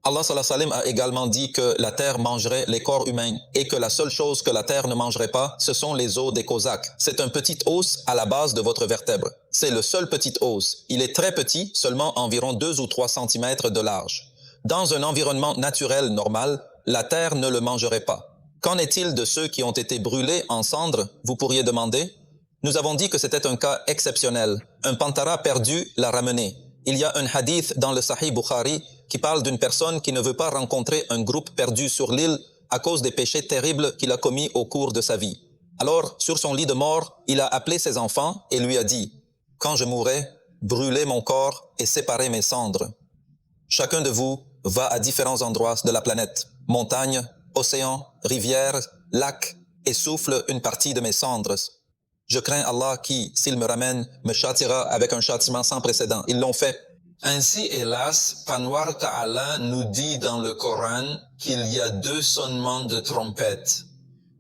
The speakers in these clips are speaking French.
Allah sallallahu alayhi wa sallam a également dit que la terre mangerait les corps humains et que la seule chose que la terre ne mangerait pas, ce sont les os des Cosaques. C'est un petit os à la base de votre vertèbre. C'est le seul petit os. Il est très petit, seulement environ 2 ou 3 cm de large. Dans un environnement naturel normal, la terre ne le mangerait pas. Qu'en est-il de ceux qui ont été brûlés en cendres, vous pourriez demander? Nous avons dit que c'était un cas exceptionnel. Un pantara perdu l'a ramené. Il y a un hadith dans le Sahih Bukhari qui parle d'une personne qui ne veut pas rencontrer un groupe perdu sur l'île à cause des péchés terribles qu'il a commis au cours de sa vie. Alors, sur son lit de mort, il a appelé ses enfants et lui a dit « Quand je mourrai, brûlez mon corps et séparez mes cendres. Chacun de vous va à différents endroits de la planète, montagnes, océans, rivières, lacs, et souffle une partie de mes cendres. Je crains Allah qui, s'il me ramène, me châtiera avec un châtiment sans précédent. » Ils l'ont fait. Ainsi, hélas, Panwar Ta'ala nous dit dans le Coran qu'il y a 2 sonnements de trompette.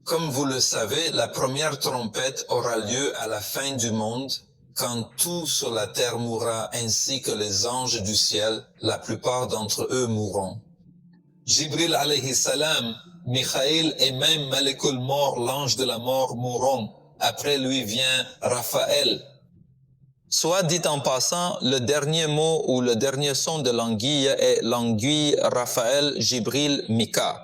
Comme vous le savez, la première trompette aura lieu à la fin du monde, quand tout sur la terre mourra ainsi que les anges du ciel, la plupart d'entre eux mourront. Jibril alayhi salam, Michael et même Malekul Mort, l'ange de la mort, mourront. Après lui vient Raphaël. Soit dit en passant, le dernier mot ou le dernier son de l'anguille est l'anguille Raphaël, Jibril, Mika.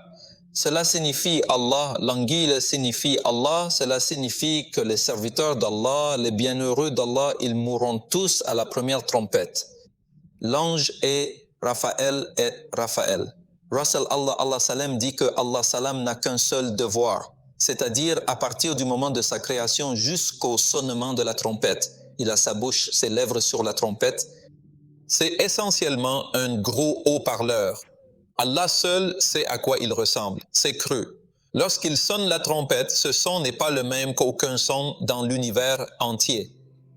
Cela signifie Allah, l'anguille signifie Allah, cela signifie que les serviteurs d'Allah, les bienheureux d'Allah, ils mourront tous à la première trompette. L'ange est Raphaël et Raphaël. Rasul Allah Salam dit que Allah Salam n'a qu'un seul devoir, c'est-à-dire à partir du moment de sa création jusqu'au sonnement de la trompette. Il a sa bouche, ses lèvres sur la trompette. C'est essentiellement un gros haut-parleur. Allah seul sait à quoi il ressemble. C'est creux. Lorsqu'il sonne la trompette, ce son n'est pas le même qu'aucun son dans l'univers entier.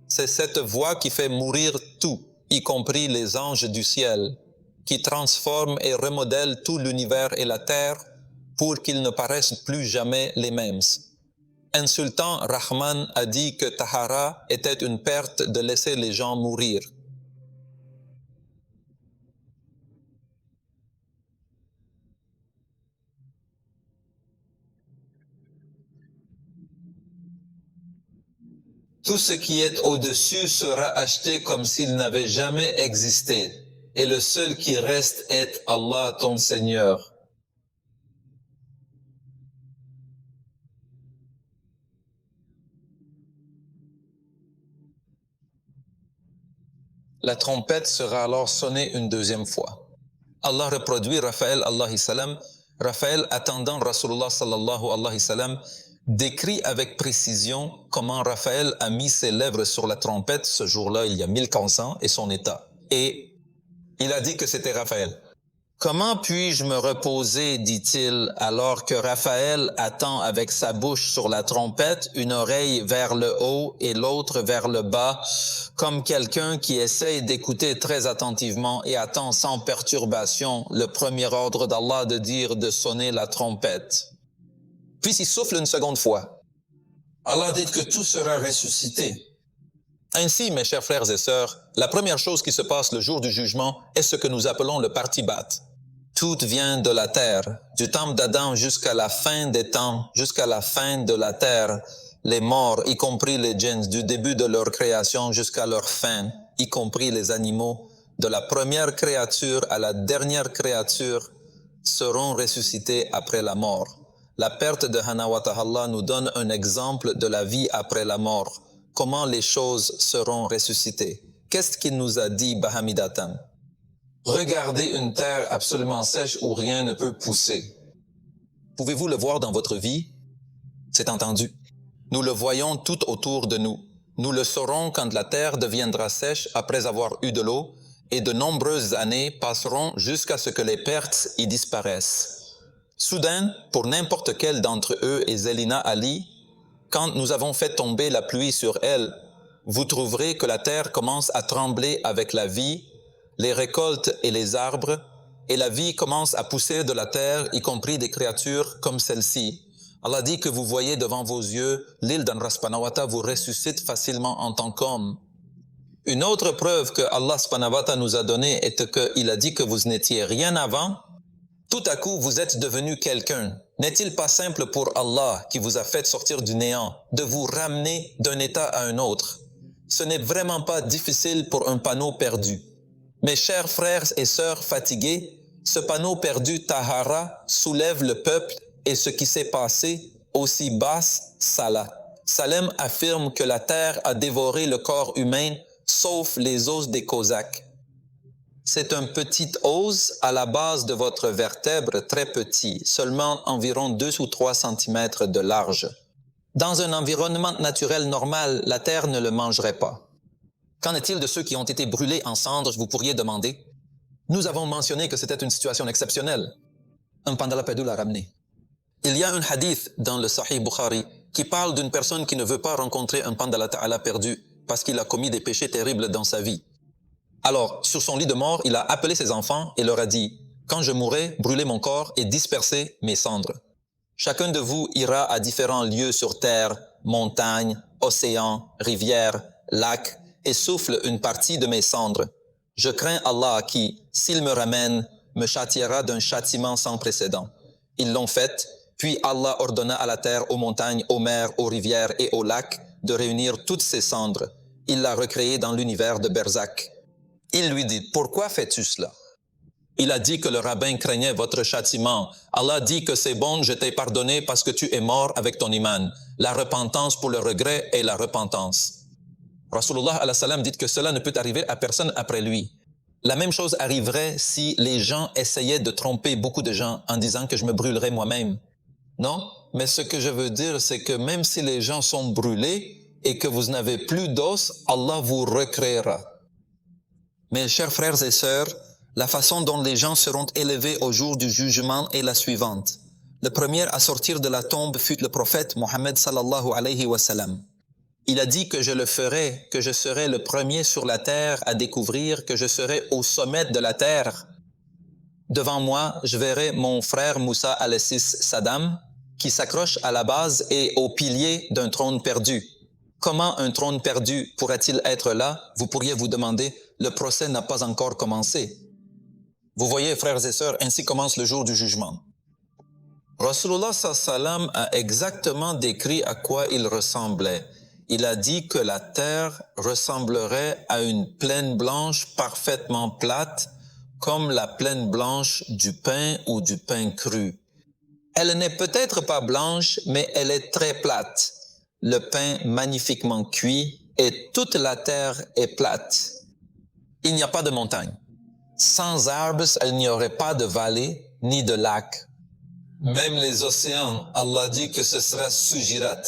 C'est cette voix qui fait mourir tout, y compris les anges du ciel, qui transforme et remodèle tout l'univers et la terre pour qu'ils ne paraissent plus jamais les mêmes. Insultant, Rahman a dit que Tahara était une perte de laisser les gens mourir. Tout ce qui est au-dessus sera acheté comme s'il n'avait jamais existé, et le seul qui reste est Allah ton Seigneur. La trompette sera alors sonnée une deuxième fois. Allah reproduit Raphaël alayhi salam. Raphaël, attendant Rasulullah sallallahu alayhi wa sallam, décrit avec précision comment Raphaël a mis ses lèvres sur la trompette ce jour-là, il y a 1400 ans, et son état. Et il a dit que c'était Raphaël. Comment puis-je me reposer, dit-il, alors que Raphaël attend avec sa bouche sur la trompette, une oreille vers le haut et l'autre vers le bas, comme quelqu'un qui essaye d'écouter très attentivement et attend sans perturbation le premier ordre d'Allah de sonner la trompette. Puis il souffle une seconde fois. Allah dit que tout sera ressuscité. Ainsi, mes chers frères et sœurs, la première chose qui se passe le jour du jugement est ce que nous appelons le partibat. Tout vient de la terre, du temps d'Adam jusqu'à la fin des temps, jusqu'à la fin de la terre. Les morts, y compris les djinns, du début de leur création jusqu'à leur fin, y compris les animaux, de la première créature à la dernière créature, seront ressuscités après la mort. La perte de Hana wa Ta'ala nous donne un exemple de la vie après la mort. Comment les choses seront ressuscitées. Qu'est-ce qu'il nous a dit Bahamidatan? Regardez une terre absolument sèche où rien ne peut pousser. Pouvez-vous le voir dans votre vie? C'est entendu. Nous le voyons tout autour de nous. Nous le saurons quand la terre deviendra sèche après avoir eu de l'eau, et de nombreuses années passeront jusqu'à ce que les pertes y disparaissent. Soudain, pour n'importe quel d'entre eux et Zélina Ali, quand nous avons fait tomber la pluie sur elle, vous trouverez que la terre commence à trembler avec la vie, les récoltes et les arbres, et la vie commence à pousser de la terre, y compris des créatures comme celle-ci. Allah dit que vous voyez devant vos yeux, l'île d'Anra subhanahu wa ta'ala vous ressuscite facilement en tant qu'homme. Une autre preuve que Allah subhanahu wa ta'ala nous a donnée est qu'il a dit que vous n'étiez rien avant, Tout à coup, vous êtes devenu quelqu'un. N'est-il pas simple pour Allah, qui vous a fait sortir du néant, de vous ramener d'un état à un autre? Ce n'est vraiment pas difficile pour un panneau perdu. Mes chers frères et sœurs fatigués, ce panneau perdu Tahara soulève le peuple et ce qui s'est passé, aussi basse Salah. Salem affirme que la terre a dévoré le corps humain, sauf les os des Cosaques. C'est un petit os à la base de votre vertèbre très petit, seulement environ 2 ou 3 cm de large. Dans un environnement naturel normal, la terre ne le mangerait pas. Qu'en est-il de ceux qui ont été brûlés en cendres, vous pourriez demander? Nous avons mentionné que c'était une situation exceptionnelle. Un pandala perdu l'a ramené. Il y a un hadith dans le Sahih Bukhari qui parle d'une personne qui ne veut pas rencontrer un pandala ta'ala perdu parce qu'il a commis des péchés terribles dans sa vie. Alors, sur son lit de mort, il a appelé ses enfants et leur a dit « Quand je mourrai, brûlez mon corps et dispersez mes cendres. Chacun de vous ira à différents lieux sur terre, montagnes, océans, rivières, lacs, et souffle une partie de mes cendres. Je crains Allah qui, s'il me ramène, me châtiera d'un châtiment sans précédent. » Ils l'ont fait, puis Allah ordonna à la terre, aux montagnes, aux mers, aux rivières et aux lacs de réunir toutes ces cendres. Il l'a recréé dans l'univers de Berzakh. Il lui dit, « Pourquoi fais-tu cela? » Il a dit que le rabbin craignait votre châtiment. Allah dit que c'est bon, je t'ai pardonné parce que tu es mort avec ton iman. La repentance pour le regret est la repentance. Rasulullah alayhi salam dit que cela ne peut arriver à personne après lui. La même chose arriverait si les gens essayaient de tromper beaucoup de gens en disant que je me brûlerai moi-même. Non, mais ce que je veux dire, c'est que même si les gens sont brûlés et que vous n'avez plus d'os, Allah vous recréera. Mes chers frères et sœurs, la façon dont les gens seront élevés au jour du jugement est la suivante. Le premier à sortir de la tombe fut le prophète Mohammed sallallahu alayhi wa sallam. Il a dit que je le ferai, que je serai le premier sur la terre à découvrir que je serai au sommet de la terre. Devant moi, je verrai mon frère Moussa alayhi Saddam qui s'accroche à la base et au pilier d'un trône perdu. Comment un trône perdu pourrait-il être là? Vous pourriez vous demander, le procès n'a pas encore commencé. Vous voyez, frères et sœurs, ainsi commence le jour du jugement. Rasulullah sallam a exactement décrit à quoi il ressemblait. Il a dit que la terre ressemblerait à une plaine blanche parfaitement plate, comme la plaine blanche du pain ou du pain cru. Elle n'est peut-être pas blanche, mais elle est très plate. Le pain magnifiquement cuit et toute la terre est plate. Il n'y a pas de montagne. Sans arbres, il n'y aurait pas de vallée ni de lac. Même les océans, Allah dit que ce sera sujirat,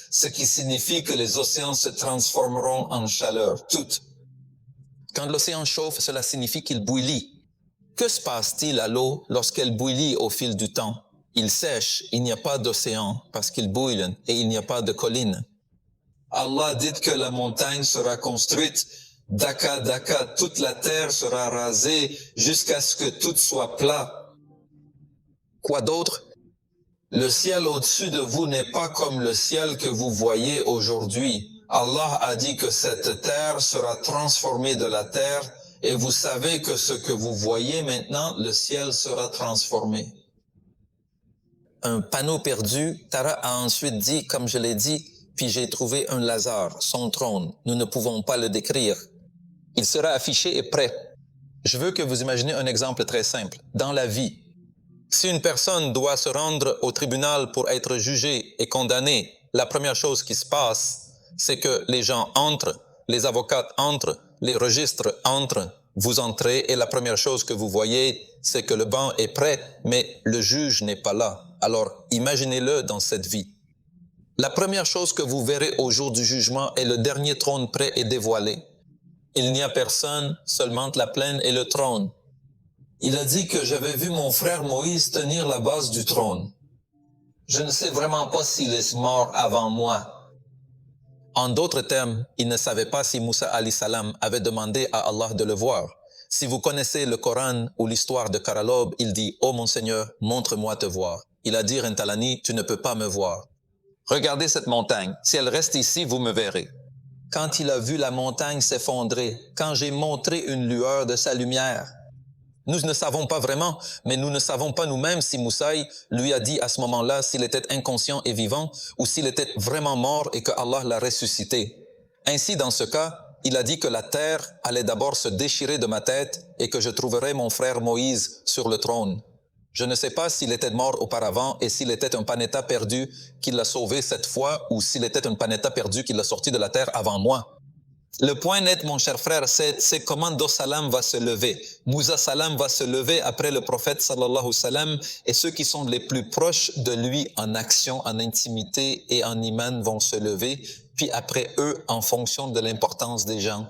ce qui signifie que les océans se transformeront en chaleur, toutes. Quand l'océan chauffe, cela signifie qu'il bouillit. Que se passe-t-il à l'eau lorsqu'elle bouillit au fil du temps? Il sèche, il n'y a pas d'océan parce qu'il bouille et il n'y a pas de collines. Allah dit que la montagne sera construite, Daka, Daka, toute la terre sera rasée jusqu'à ce que tout soit plat. Quoi d'autre? Le ciel au-dessus de vous n'est pas comme le ciel que vous voyez aujourd'hui. Allah a dit que cette terre sera transformée de la terre et vous savez que ce que vous voyez maintenant, le ciel sera transformé. Un panneau perdu, Tara a ensuite dit, comme je l'ai dit, puis j'ai trouvé un Lazare, son trône. Nous ne pouvons pas le décrire. Il sera affiché et prêt. Je veux que vous imaginez un exemple très simple. Dans la vie, si une personne doit se rendre au tribunal pour être jugée et condamnée, la première chose qui se passe, c'est que les gens entrent, les avocats entrent, les registres entrent, vous entrez et la première chose que vous voyez, c'est que le banc est prêt, mais le juge n'est pas là. Alors, imaginez-le dans cette vie. La première chose que vous verrez au jour du jugement est le dernier trône prêt et dévoilé. Il n'y a personne, seulement la plaine et le trône. Il a dit que j'avais vu mon frère Moïse tenir la base du trône. Je ne sais vraiment pas s'il est mort avant moi. En d'autres termes, il ne savait pas si Moussa alayhi salam avait demandé à Allah de le voir. Si vous connaissez le Coran ou l'histoire de Karalob, il dit « Oh mon Seigneur, montre-moi te voir ». Il a dit « Rintalani, tu ne peux pas me voir. Regardez cette montagne. Si elle reste ici, vous me verrez. » Quand il a vu la montagne s'effondrer, quand j'ai montré une lueur de sa lumière, Nous ne savons pas vraiment, mais nous ne savons pas nous-mêmes si Moussaï lui a dit à ce moment-là s'il était inconscient et vivant ou s'il était vraiment mort et que Allah l'a ressuscité. Ainsi, dans ce cas, il a dit que la terre allait d'abord se déchirer de ma tête et que je trouverais mon frère Moïse sur le trône. Je ne sais pas s'il était mort auparavant et s'il était un panéta perdu qui l'a sauvé cette fois ou s'il était un panéta perdu qui l'a sorti de la terre avant moi. Le point net, mon cher frère, c'est comment Dosalam va se lever. Moussa Salam va se lever après le prophète sallallahu sallam et ceux qui sont les plus proches de lui en action, en intimité et en iman vont se lever, puis après eux en fonction de l'importance des gens.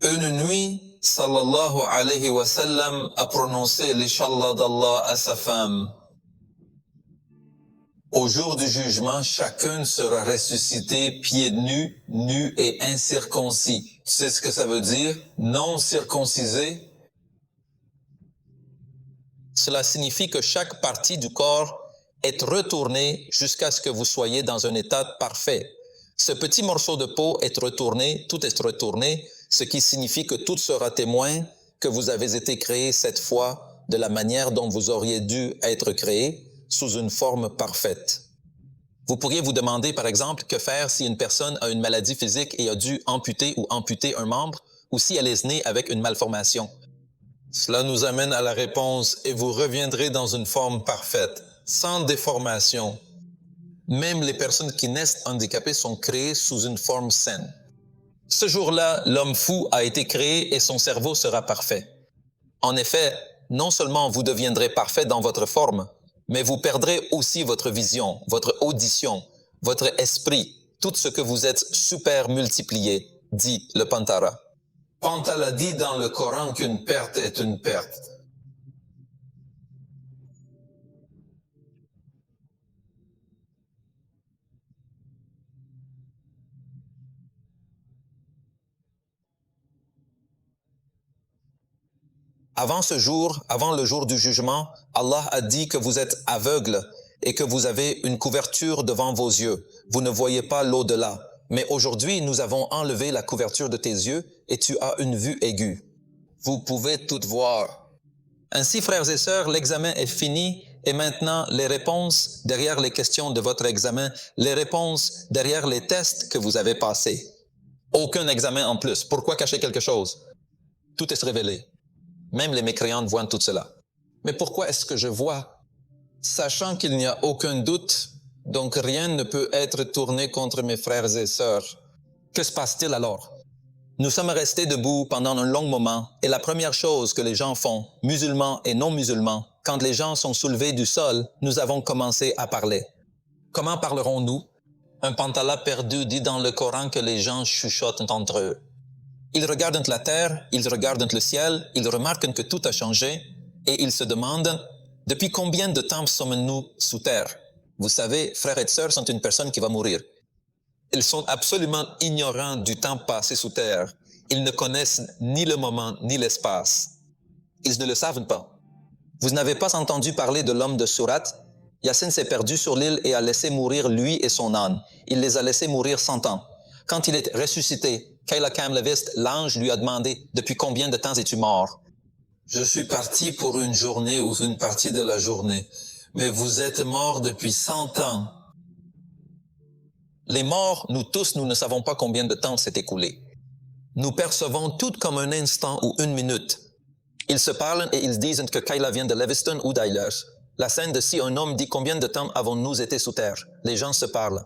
Une nuit, sallallahu alayhi wa sallam a prononcé l'inshallah d'Allah à sa femme. Au jour du jugement, chacun sera ressuscité pieds nus, nus et incirconcis. Tu sais ce que ça veut dire? Non circoncisé. Cela signifie que chaque partie du corps est retournée jusqu'à ce que vous soyez dans un état parfait. Ce petit morceau de peau est retourné, tout est retourné, ce qui signifie que tout sera témoin que vous avez été créé cette fois de la manière dont vous auriez dû être créé, sous une forme parfaite. Vous pourriez vous demander, par exemple, que faire si une personne a une maladie physique et a dû amputer ou amputer un membre, ou si elle est née avec une malformation. Cela nous amène à la réponse « et vous reviendrez dans une forme parfaite, sans déformation ». Même les personnes qui naissent handicapées sont créées sous une forme saine. Ce jour-là, l'homme fou a été créé et son cerveau sera parfait. En effet, non seulement vous deviendrez parfait dans votre forme, mais vous perdrez aussi votre vision, votre audition, votre esprit, tout ce que vous êtes super multiplié, dit le Pantara. Pantala dit dans le Coran qu'une perte est une perte. Avant ce jour, avant le jour du jugement, Allah a dit que vous êtes aveugles et que vous avez une couverture devant vos yeux. Vous ne voyez pas l'au-delà. Mais aujourd'hui, nous avons enlevé la couverture de tes yeux et tu as une vue aiguë. Vous pouvez tout voir. Ainsi, frères et sœurs, l'examen est fini et maintenant les réponses derrière les questions de votre examen, les réponses derrière les tests que vous avez passés. Aucun examen en plus. Pourquoi cacher quelque chose? Tout est révélé. Même les mécréants voient tout cela. Mais pourquoi est-ce que je vois? Sachant qu'il n'y a aucun doute, donc rien ne peut être tourné contre mes frères et sœurs. Que se passe-t-il alors? Nous sommes restés debout pendant un long moment et la première chose que les gens font, musulmans et non musulmans, quand les gens sont soulevés du sol, nous avons commencé à parler. Comment parlerons-nous? Un pantala perdu dit dans le Coran que les gens chuchotent entre eux. Ils regardent la terre, ils regardent le ciel, ils remarquent que tout a changé et ils se demandent « Depuis combien de temps sommes-nous sous terre ?» Vous savez, frères et sœurs sont une personne qui va mourir. Ils sont absolument ignorants du temps passé sous terre. Ils ne connaissent ni le moment ni l'espace. Ils ne le savent pas. Vous n'avez pas entendu parler de l'homme de Surat? Yassine s'est perdu sur l'île et a laissé mourir lui et son âne. Il les a laissés mourir 100 ans. Quand il est ressuscité, Kayla Kamlevist, l'ange lui a demandé « Depuis combien de temps es-tu mort ?» « Je suis parti pour une journée ou une partie de la journée, mais vous êtes mort depuis 100 ans. » Les morts, nous tous, nous ne savons pas combien de temps s'est écoulé. Nous percevons tout comme un instant ou une minute. Ils se parlent et ils disent que Kayla vient de Lewiston ou d'ailleurs. La scène de si un homme dit combien de temps avons-nous été sous terre. Les gens se parlent.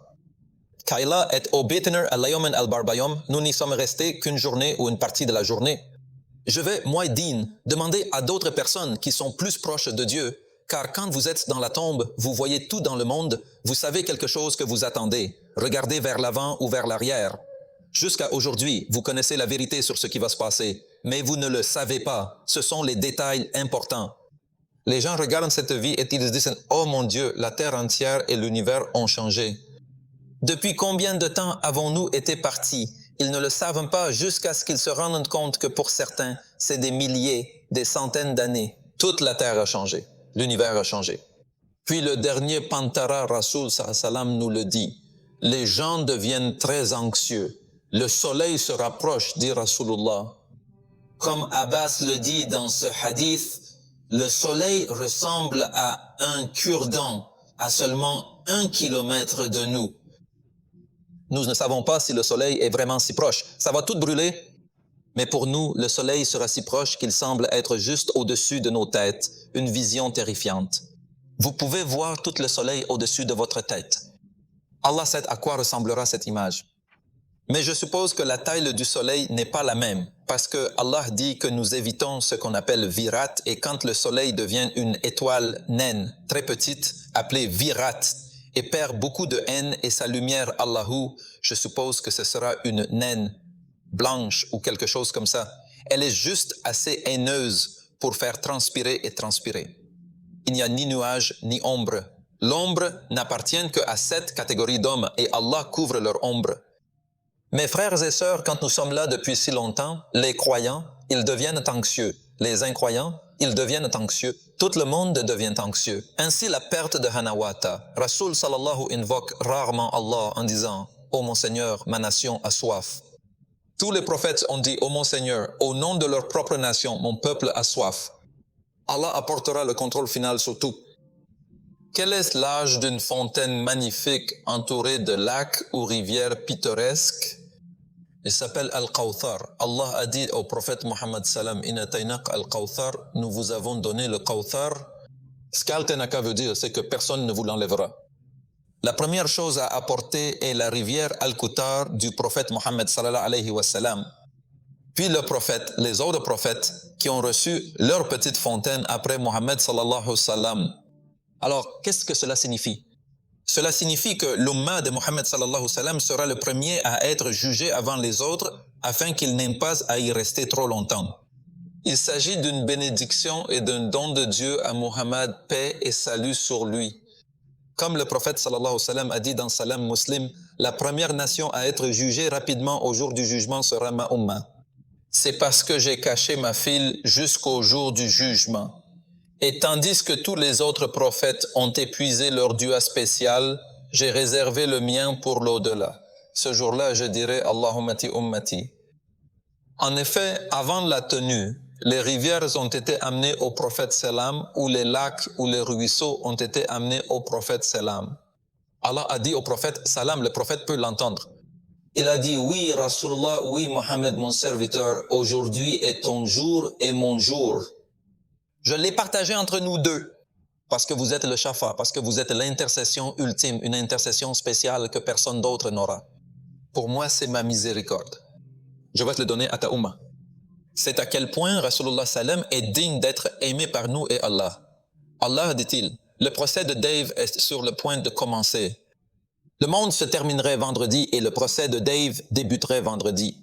Kayla est au Betener à Layomen al-Barbayom. Nous n'y sommes restés qu'une journée ou une partie de la journée. Je vais, moi, Dean, demander à d'autres personnes qui sont plus proches de Dieu, car quand vous êtes dans la tombe, vous voyez tout dans le monde, vous savez quelque chose que vous attendez. Regardez vers l'avant ou vers l'arrière. Jusqu'à aujourd'hui, vous connaissez la vérité sur ce qui va se passer, mais vous ne le savez pas. Ce sont les détails importants. Les gens regardent cette vie et ils disent « Oh mon Dieu, la terre entière et l'univers ont changé. » Depuis combien de temps avons-nous été partis? Ils ne le savent pas jusqu'à ce qu'ils se rendent compte que pour certains, c'est des milliers, des centaines d'années. Toute la terre a changé. L'univers a changé. Puis le dernier Pantara Rasoul sallam nous le dit. Les gens deviennent très anxieux. Le soleil se rapproche, dit Rasulullah. Comme Abbas le dit dans ce hadith, le soleil ressemble à un cure-dent à seulement 1 kilomètre de nous. Nous ne savons pas si le soleil est vraiment si proche. Ça va tout brûler, mais pour nous, le soleil sera si proche qu'il semble être juste au-dessus de nos têtes, une vision terrifiante. Vous pouvez voir tout le soleil au-dessus de votre tête. Allah sait à quoi ressemblera cette image. Mais je suppose que la taille du soleil n'est pas la même, parce que Allah dit que nous évitons ce qu'on appelle virat, et quand le soleil devient une étoile naine, très petite, appelée virat, et perd beaucoup de haine et sa lumière Allahu, je suppose que ce sera une naine blanche ou quelque chose comme ça. Elle est juste assez haineuse pour faire transpirer et transpirer. Il n'y a ni nuage ni ombre. L'ombre n'appartient qu'à 7 catégories d'hommes et Allah couvre leur ombre. Mes frères et sœurs, quand nous sommes là depuis si longtemps, les croyants, ils deviennent anxieux. Les incroyants, ils deviennent anxieux. Tout le monde devient anxieux. Ainsi, la perte de Hanawata. Rasoul sallallahu invoque rarement Allah en disant « Ô mon Seigneur, ma nation a soif ». Tous les prophètes ont dit « Ô mon Seigneur, au nom de leur propre nation, mon peuple a soif ». Allah apportera le contrôle final sur tout. Quel est l'âge d'une fontaine magnifique entourée de lacs ou rivières pittoresques? Il s'appelle Al-Kawthar. Allah a dit au prophète Muhammad salam, Inna taynaq Al-Kawthar, nous vous avons donné le Kawthar. Ce qu'Al-Tanaka veut dire, c'est que personne ne vous l'enlèvera. La première chose à apporter est la rivière Al-Kawthar du prophète Muhammad sallallahu alayhi wa sallam. Puis le prophète, les autres prophètes qui ont reçu leur petite fontaine après Muhammad sallallahu alayhi wa sallam. Alors, qu'est-ce que cela signifie? Cela signifie que l'umma de Muhammad sallallahu alayhi wa sallam sera le premier à être jugé avant les autres afin qu'il n'ait pas à y rester trop longtemps. Il s'agit d'une bénédiction et d'un don de Dieu à Muhammad, paix et salut sur lui. Comme le prophète sallallahu alayhi wa sallam a dit dans Salam Muslim, la première nation à être jugée rapidement au jour du jugement sera ma umma. C'est parce que j'ai caché ma file jusqu'au jour du jugement. Et tandis que tous les autres prophètes ont épuisé leur dua spécial, j'ai réservé le mien pour l'au-delà. Ce jour-là, je dirai Allahumma ummati. En effet, avant la tenue, les rivières ont été amenées au prophète Salam, ou les lacs ou les ruisseaux ont été amenés au prophète Salam. Allah a dit au prophète Salam, le prophète peut l'entendre. Il a dit, oui, Rasulullah, oui, Mohammed, mon serviteur, aujourd'hui est ton jour et mon jour. Je l'ai partagé entre nous deux, parce que vous êtes le shafa, parce que vous êtes l'intercession ultime, une intercession spéciale que personne d'autre n'aura. Pour moi, c'est ma miséricorde. Je vais te le donner à ta umma. C'est à quel point Rasulullah sallam est digne d'être aimé par nous et Allah. Allah, dit-il, le procès de Dave est sur le point de commencer. Le monde se terminerait vendredi et le procès de Dave débuterait vendredi.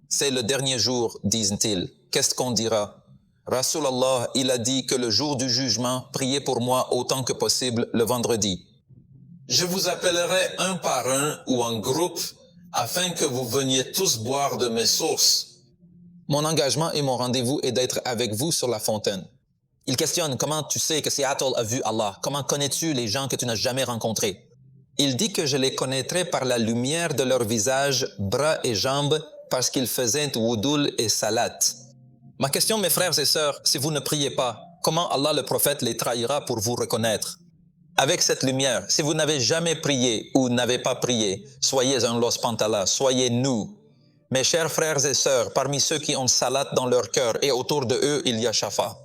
C'est le dernier jour, disent-ils. Qu'est-ce qu'on dira? Rasulallah, il a dit que le jour du jugement, priez pour moi autant que possible le vendredi. Je vous appellerai un par un ou en groupe afin que vous veniez tous boire de mes sources. Mon engagement et mon rendez-vous est d'être avec vous sur la fontaine. Il questionne comment tu sais que Seattle a vu Allah. Comment connais-tu les gens que tu n'as jamais rencontrés? Il dit que je les connaîtrai par la lumière de leurs visages, bras et jambes parce qu'ils faisaient wudoul et salat. Ma question, mes frères et sœurs, si vous ne priez pas, comment Allah le prophète les trahira pour vous reconnaître? Avec cette lumière, si vous n'avez jamais prié ou n'avez pas prié, soyez un Los Pantala, soyez nous. Mes chers frères et sœurs, parmi ceux qui ont salat dans leur cœur et autour de eux, il y a shafa.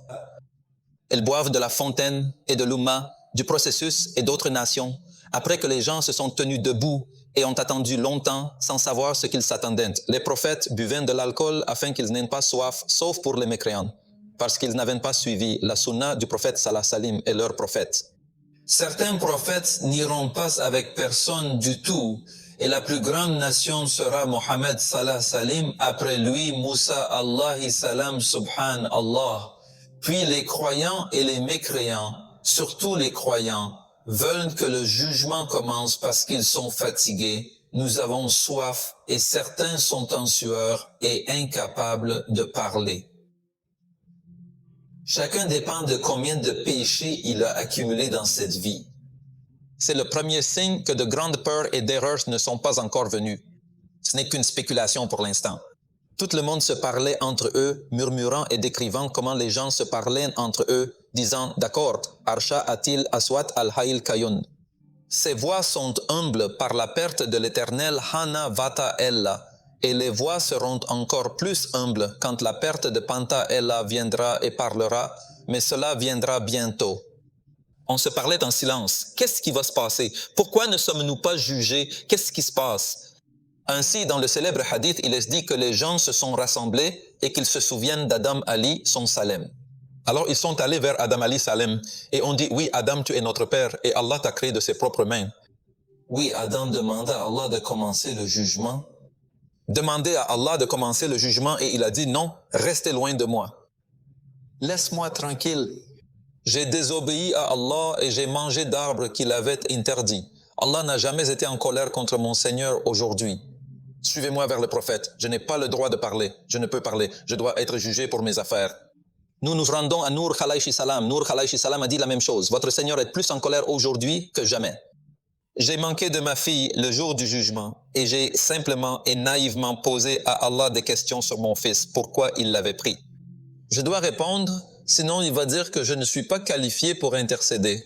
Ils boivent de la fontaine et de l'umma, du processus et d'autres nations, après que les gens se sont tenus debout et ont attendu longtemps sans savoir ce qu'ils s'attendaient. Les prophètes buvaient de l'alcool afin qu'ils n'aient pas soif, sauf pour les mécréants, parce qu'ils n'avaient pas suivi la sunna du prophète Salah Salim et leur prophète. Certains prophètes n'iront pas avec personne du tout, et la plus grande nation sera Mohammed Salah Salim, après lui Moussa Allahi Salam Subhan Allah. Puis les croyants et les mécréants, surtout les croyants, veulent que le jugement commence parce qu'ils sont fatigués. Nous avons soif et certains sont en sueur et incapables de parler. Chacun dépend de combien de péchés il a accumulé dans cette vie. C'est le premier signe que de grandes peurs et d'erreurs ne sont pas encore venues. Ce n'est qu'une spéculation pour l'instant. Tout le monde se parlait entre eux, murmurant et décrivant comment les gens se parlaient entre eux, disant « D'accord, Arsha Atil Aswat Al-Hayl Kayun ». Ces voix sont humbles par la perte de l'éternel Hana Vata Ella, et les voix seront encore plus humbles quand la perte de Panta Ella viendra et parlera, mais cela viendra bientôt. On se parlait en silence. Qu'est-ce qui va se passer? Pourquoi ne sommes-nous pas jugés? Qu'est-ce qui se passe? Ainsi, dans le célèbre hadith, il est dit que les gens se sont rassemblés et qu'ils se souviennent d'Adam Ali, son Salem. Alors ils sont allés vers Adam Ali Salem et on dit « Oui, Adam, tu es notre père et Allah t'a créé de ses propres mains. » Oui, Adam demanda à Allah de commencer le jugement. Demandez à Allah de commencer le jugement et il a dit « Non, restez loin de moi. Laisse-moi tranquille. J'ai désobéi à Allah et j'ai mangé d'arbres qu'il avait interdits. Allah n'a jamais été en colère contre mon Seigneur aujourd'hui. Suivez-moi vers le prophète. Je n'ai pas le droit de parler. Je ne peux parler. Je dois être jugé pour mes affaires. » Nous nous rendons à Nour Khalayshi Salam. Nour Khalayshi Salam a dit la même chose. Votre Seigneur est plus en colère aujourd'hui que jamais. J'ai manqué de ma fille le jour du jugement et j'ai simplement et naïvement posé à Allah des questions sur mon fils. Pourquoi il l'avait pris? Je dois répondre, sinon il va dire que je ne suis pas qualifié pour intercéder.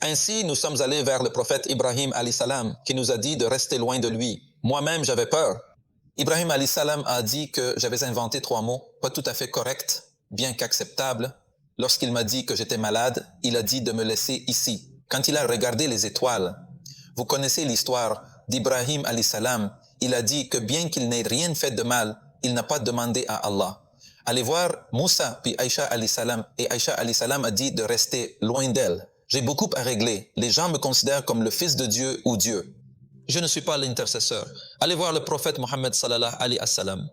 Ainsi, nous sommes allés vers le prophète Ibrahim alayhi salam qui nous a dit de rester loin de lui. Moi-même, j'avais peur. Ibrahim alayhi salam a dit que j'avais inventé 3 mots, pas tout à fait corrects, bien qu'acceptable. Lorsqu'il m'a dit que j'étais malade, il a dit de me laisser ici. Quand il a regardé les étoiles, vous connaissez l'histoire d'Ibrahim alayhi salam, il a dit que bien qu'il n'ait rien fait de mal, il n'a pas demandé à Allah. Allez voir Moussa puis Aïcha alayhi salam, et Aïcha alayhi salam a dit de rester loin d'elle. J'ai beaucoup à régler. Les gens me considèrent comme le fils de Dieu ou Dieu. Je ne suis pas l'intercesseur. Allez voir le prophète Mohammed sallallahu alayhi wa sallam.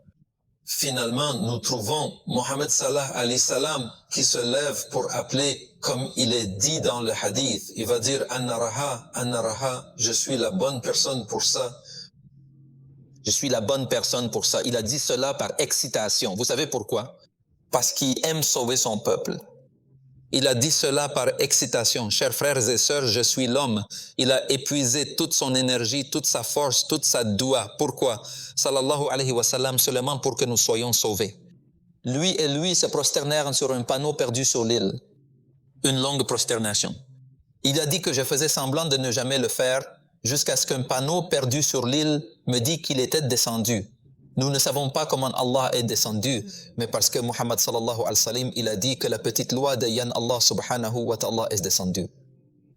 Finalement, nous trouvons Mohammed sallallahu alayhi wa sallam qui se lève pour appeler comme il est dit dans le hadith. Il va dire « Anaraha, je suis la bonne personne pour ça. » Je suis la bonne personne pour ça. Il a dit cela par excitation. Vous savez pourquoi? Parce qu'il aime sauver son peuple. Il a dit cela par excitation. Chers frères et sœurs, je suis l'homme. Il a épuisé toute son énergie, toute sa force, toute sa doua. Pourquoi? Sallallahu alayhi wa sallam, seulement pour que nous soyons sauvés. Lui se prosternèrent sur un panneau perdu sur l'île. Une longue prosternation. Il a dit que je faisais semblant de ne jamais le faire jusqu'à ce qu'un panneau perdu sur l'île me dit qu'il était descendu. Nous ne savons pas comment Allah est descendu, mais parce que Muhammad sallallahu alayhi wa sallam, il a dit que la petite loi de Yan Allah subhanahu wa ta'ala est descendue.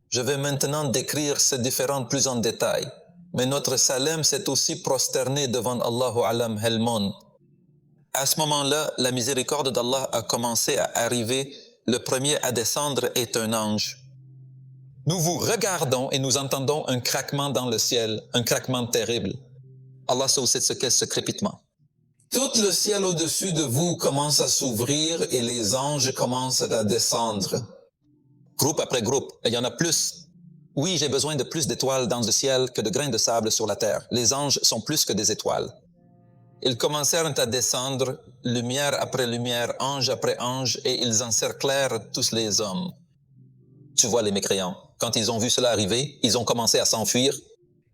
Je vais maintenant décrire ces différentes plus en détail. Mais notre Salem s'est aussi prosterné devant Allahu alam helmon. À ce moment-là, la miséricorde d'Allah a commencé à arriver. Le premier à descendre est un ange. Nous vous regardons et nous entendons un craquement dans le ciel, un craquement terrible. Allah seul sait ce qu'est ce crépitement. Tout le ciel au-dessus de vous commence à s'ouvrir et les anges commencent à descendre. Groupe après groupe, il y en a plus. Oui, j'ai besoin de plus d'étoiles dans le ciel que de grains de sable sur la terre. Les anges sont plus que des étoiles. Ils commencèrent à descendre, lumière après lumière, ange après ange, et ils encerclèrent tous les hommes. Tu vois les mécréants. Quand ils ont vu cela arriver, ils ont commencé à s'enfuir.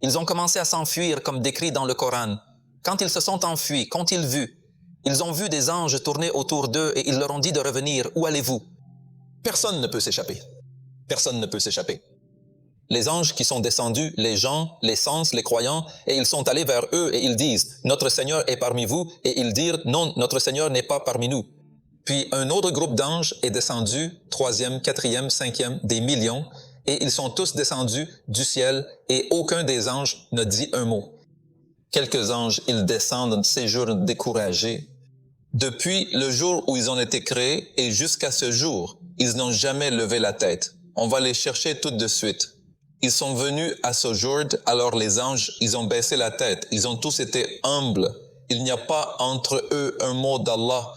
Ils ont commencé à s'enfuir comme décrit dans le Coran. Quand ils se sont enfuis, qu'ont-ils vu? Ils ont vu des anges tourner autour d'eux et ils leur ont dit de revenir. Où allez-vous? Personne ne peut s'échapper. Personne ne peut s'échapper. Les anges qui sont descendus, les gens, les sens, les croyants, et ils sont allés vers eux et ils disent « Notre Seigneur est parmi vous » et ils dirent « Non, notre Seigneur n'est pas parmi nous ». Puis un autre groupe d'anges est descendu, 3e, 4e, 5e, des millions, et ils sont tous descendus du ciel et aucun des anges ne dit un mot. Quelques anges, ils descendent, séjournent découragés. Depuis le jour où ils ont été créés et jusqu'à ce jour, ils n'ont jamais levé la tête. On va les chercher tout de suite. Ils sont venus à ce jour, alors les anges, ils ont baissé la tête. Ils ont tous été humbles. Il n'y a pas entre eux un mot d'Allah.